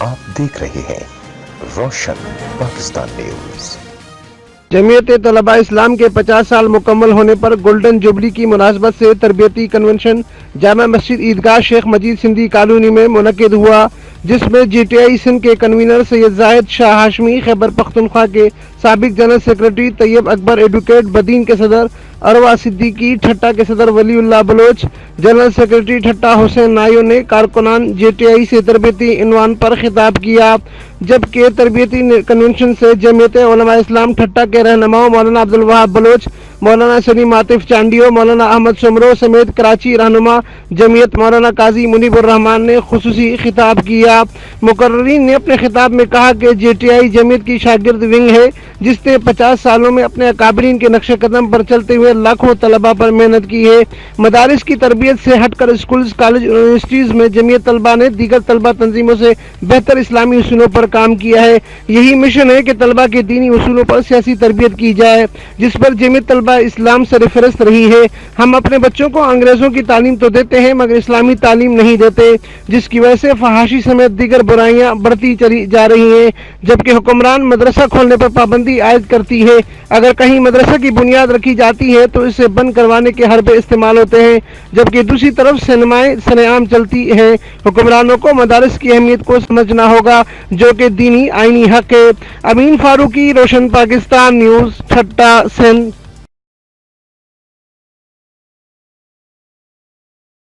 आप देख रहे हैं रोशन पाकिस्तान न्यूज। जमीयत तलबा इस्लाम के 50 साल मुकम्मल होने पर गोल्डन जुबली की मुनासबत से तरबियती कन्वेंशन जामा मस्जिद ईदगाह शेख मजीद सिंधी कॉलोनी में मुनक्किद हुआ, जिसमें GTI सिंध के कन्वीनर सैयद जाहिद शाह हाशमी, खैबर पख्तूनख्वा के साबिक general secretary Tayyab Akbar, advocate Badin के सदर अरवा सिद्दीकी, ठट्टा के सदर वलीउल्लाह बलोच, जनरल सेक्रेटरी ठट्टा हुसैन नायो ने कारकुनान GTI से तरबियती इनवान पर खिताब किया, जबकि तरबियती कन्वेंशन से जमीयत उलमा इस्लाम ठट्टा के रहनुमाओं मौलाना अब्दुल वहाब बलोच, मौलाना सलीम आतिफ चांडियो, मौलाना अहमद सुमरो समेत कराची रहनुमा जमीयत मौलाना काजी मुनीबुर रहमान ने खुसूसी खिताब किया। मुकर्रीन ने अपने खिताब में कहा कि GTI जमीयत की शागिर्द विंग है जिसने 50 सालों में अपने अकाबरीन के नक्शे कदम पर चलते हुए लाखों तलबा पर मेहनत की है। मदारिस की तरबियत से हटकर स्कूल्स, कॉलेज, यूनिवर्सिटीज में जमीयत तलबा ने दीगर तलबा तंजीमों से बेहतर इस्लामी उसूलों पर काम किया है। यही मिशन है कि तलबा के दीनी उसूलों पर सियासी तरबियत की जाए, जिस पर जमीयत तलबा इस्लाम सरफहरिस्त रही है। हम अपने बच्चों को अंग्रेजों की तालीम तो देते हैं मगर इस्लामी तालीम नहीं देते, जिसकी वजह से फहाशी समेत दीगर बुराइयां बढ़ती चली जा रही हैं, जबकि हुक्मरान मदरसा खोलने पर पाबंदी आयद करती है। अगर कहीं मदरसा की बुनियाद रखी जाती है तो इसे बंद करवाने के हरबे इस्तेमाल होते हैं, जबकि दूसरी तरफ सिनेमाएं सरेआम चलती है। हुक्मरानों को मदारिस की अहमियत को समझना होगा, जो कि दीनी आईनी हक है। अमीन फारूकी, रोशन पाकिस्तान न्यूज़, ठट्टा, सिंध।